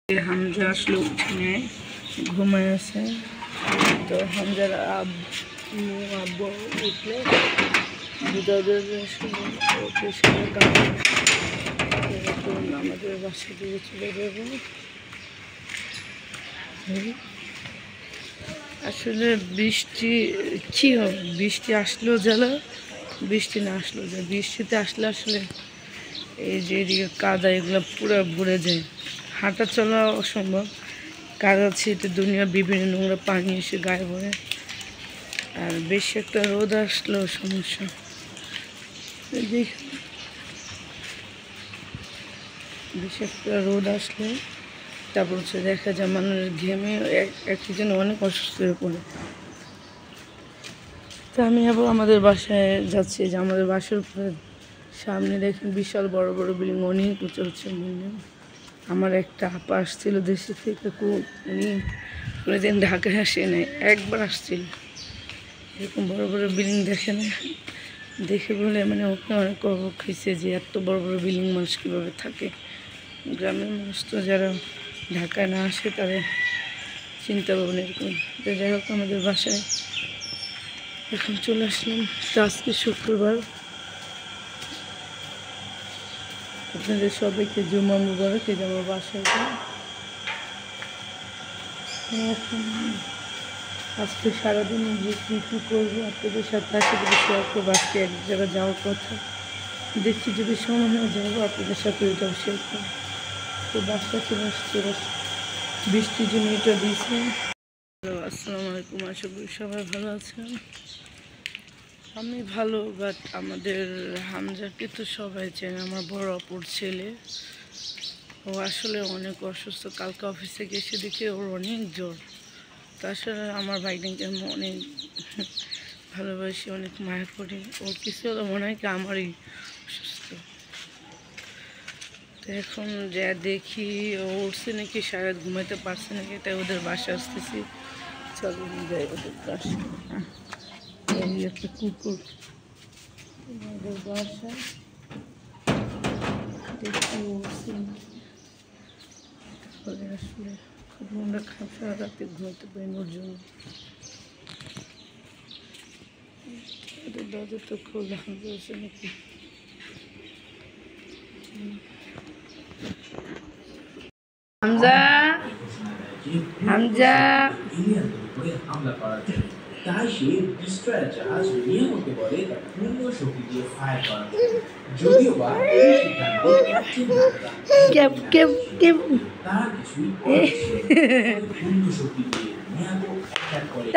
হামজা আসলো উঠে ঘুমায় আছে। তো হামজার আব্বু উঠলে আমাদের বাসা দিয়ে চলে যাব। আসলে বৃষ্টি কি হবে, বৃষ্টি আসলেও জ্বালা, বৃষ্টি না আসলেও যায়। বৃষ্টিতে আসলে আসলে এই যে এদিকে কাদা এগুলো পুরো ভরে যায়, হাঁটা চলা অসম্ভব। কাদা ছিটে দুনিয়া বিভিন্ন নোংরা পানি এসে গায়ে ভরে। আর বেশি একটা রোদ আসলেও সমস্যা। বেশি একটা রোদ আসলে তারপর হচ্ছে দেখা যায় মানুষ ঘেমে একজন অনেক অসুস্থ হয়ে পড়ে। তো আমি আবার আমাদের বাসায় যাচ্ছি, যে আমাদের বাসার উপরে সামনে দেখেন বিশাল বড় বড় বিল্ডিং, অনেক উঁচু উঁচু বিল্ডিং। আমার একটা আপা আসছিল দেশে থেকে, উনি কোনোদিন ঢাকায় আসে নাই, একবার আসছিল। এরকম বড় বড় বিল্ডিং দেখে না, দেখে বলে মানে ওকে অনেক অবাক হয়েছে যে এত বড় বড় বিল্ডিং মানুষ কীভাবে থাকে। গ্রামের মানুষ তো যারা ঢাকায় না আসে তারা চিন্তা ভাবনা এরকম। তো যাই হোক আমাদের বাসায় এখন চলে আসলাম। তো আজকে শুক্রবার, আপনাদের সবাইকে জুমা মুবারক। এই যে আমার বাসায় এখন আজকে সারাদিন কী কী করবো আপনাদের সাথে আশা করি শেয়ার করবো। আজকে এক জায়গায় যাওয়ার কথা, দেখছি যদি সময় হয়ে যাবো আপনাদের সাথে ওইটাও শেয়ার করবো। তো বাসটা চলে আসছে, বৃষ্টির জন্য এটা দিয়েছে। আসসালামু আলাইকুম, আশা করি সবাই ভালো আছেন। আমি ভালো, বাট আমাদের হামজাকে তো সবাই চেনে, আমার বড় অপর ছেলে। ও আসলে অনেক অসুস্থ, কালকে অফিস থেকে এসে দেখে ওর অনেক জ্বর। তো আসলে আমার ভাইটাকে আমি অনেক ভালোবাসি, অনেক মায়া করি। ওর কিছু হলে মনে হয় কি আমারই অসুস্থ। তো এখন যা দেখি ও উঠছে নাকি, সারা ঘুমাইতে পারছে নাকি, তাই ওদের বাসা আসতেছি। চলো যাই ওদের বাসা। এই একটা কুকুর ওদের বাসা, দেখি উঠছে তাহলে আসলে খুব আমরা সারা রাতে ঘুমাইতে পারি ওর জন্য। ওদের দরজা তো খোলা হয়েছে নাকি। হামজা, হামজা, তাই সে ডিস্ট্রয়ার জাহাজ নিয়মকে বলে তার পূর্ণ শক্তি দিয়ে ফায়ার করা। যদিও বা এই সিদ্ধান্ত তার কিছুই পূর্ণ শক্তি দিয়ে নিয়ামক অ্যাটাক করে।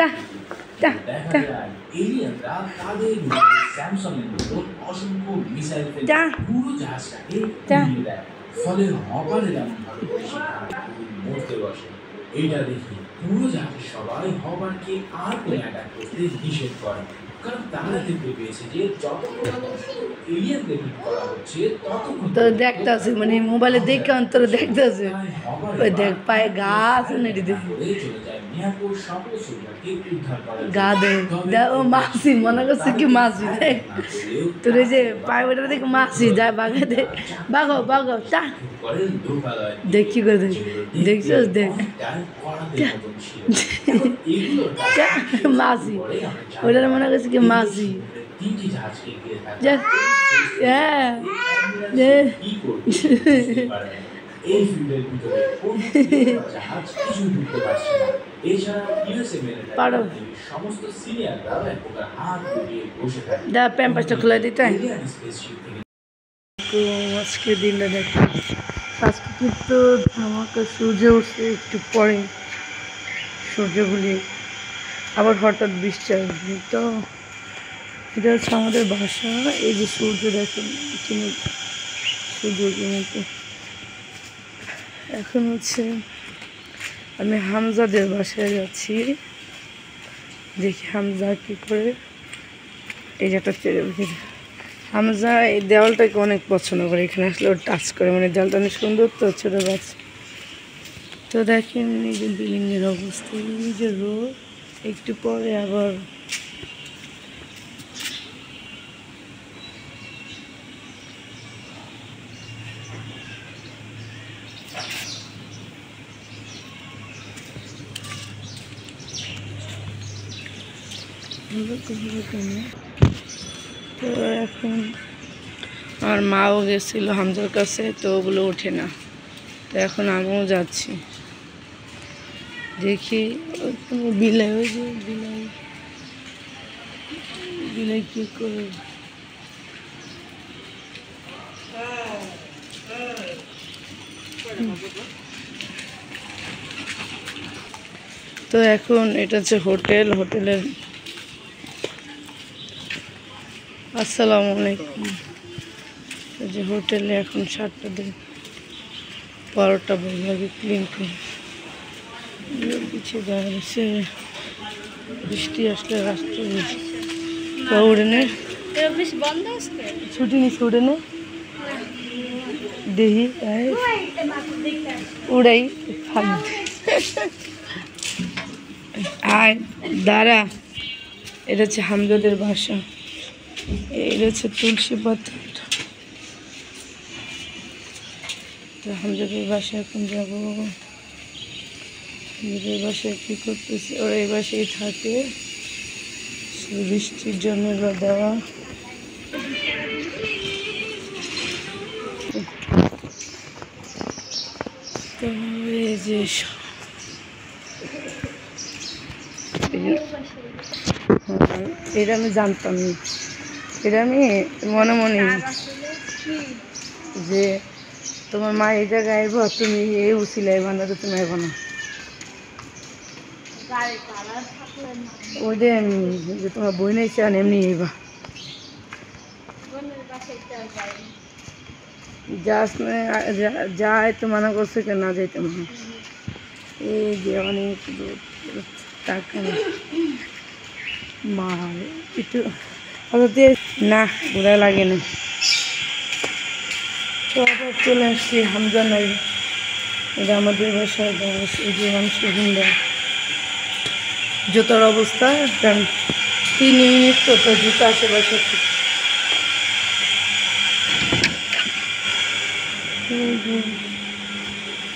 দেখা যায় এলিয়েনরা তাদের স্যামসাং এর মতো অসংখ্য মিসাইল ফেলে পুরো জাহাজটাকে উড়িয়ে দেয়। ফলে হপারের এমনভাবে সিদ্ধান্ত মরতে বসে। এটা দেখি পুরো জাহাজের সবাই হবারকে আর কোনো অ্যাটাক করতে নিষেধ করে, কারণ তারা দেখতে পেয়েছে যে যতক্ষণ এলিয়েনদের হিট করা হচ্ছে ততক্ষণ তো দেখতে আছে, মানে মোবাইলে দেখে অন্তর দেখতে আছে। ওই দেখ পায়ে গা আছে না, এটি দেখি গা দেখ, ও মাসি মনে করছে কি মাসি, দেখ তোর এই যে পায়ে ওটা দেখ মাসি যায় বাঘে, দেখ বাঘো বাঘো তা দেখি করে দেখ, দেখছিস দেখ মাসি, ওটা মনে করছে কি মাসি। হ্যাঁ পারো প্যাম্পাসটা খুলে দিতে। তো আজকে দিনটা দেখো, আজকে কিন্তু ধামাকা সূর্য উঠছে একটু পরে, সূর্যগুলি আবার হঠাৎ বৃষ্টি আসবে। তো এটা হচ্ছে আমাদের বাসা। এই যে সূর্য দেখেন কিনে, সূর্যের মতো। এখন হচ্ছে আমি হামজাদের বাসায় যাচ্ছি, দেখি হামজা কী করে। এই যে একটা হামজা এই দেওয়ালটাকে অনেক পছন্দ করে, এখানে আসলে ওর টাচ করে, মানে দেওয়ালটা অনেক সুন্দর তো, ছোটো বাচ্চা। তো দেখেন এই যে বিল্ডিংয়ের অবস্থা, এই যে রোড, একটু পরে আবার তো এখন আমার মাও গেছিল হামজার কাছে, তো ওগুলো ওঠে না। তো এখন আমিও যাচ্ছি, দেখি বিলাই, ওই যে বিলাই বিলাই কি করে। তো এখন এটা হচ্ছে হোটেলের আসসালামু আলাইকুম। এই যে হোটেলে এখন 7টা দিন 12টা বেজে লাগে, ক্লিন পিছিয়ে দেওয়া হয়েছে। বৃষ্টি আসলে রাস্তা উড়ে নে, ছুটি নিচ্ছে উড়ে নে, দেখি উড়াই আয় দাঁড়া। এটা হচ্ছে হামজাদের বাসা, এটা হচ্ছে তুলসী পাতা। তো হামজাদের বাসায় এখন যাবো। হামজাদের বাসায় কী করতেছে, ওরা এই বাসায় থাকে, বৃষ্টির জন্য দেওয়া। তো এই যে এটা আমি জানতাম না, এটা আমি মনে মনে যে তোমার মা এই জায়গায় আইব, তুমি এই উচিলে আইবা না, তো তুমি আইব না। ওই যে তোমার বই নেই চান এমনি আইবা, যাস না যায় তো মানা করছে কেন না যাইতে মনে। এই যে অনেক টাকা মা একটু না ঘোরা লাগে না। তো আবার চলে আসছি হামজা নাই, এটা আমাদের বাসায় এই যে মানুষের হিন্দা জুতার অবস্থা 3 মিনিট তো জুতা আশেপাশে।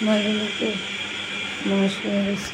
মায়ের মাস হয়ে গেছে।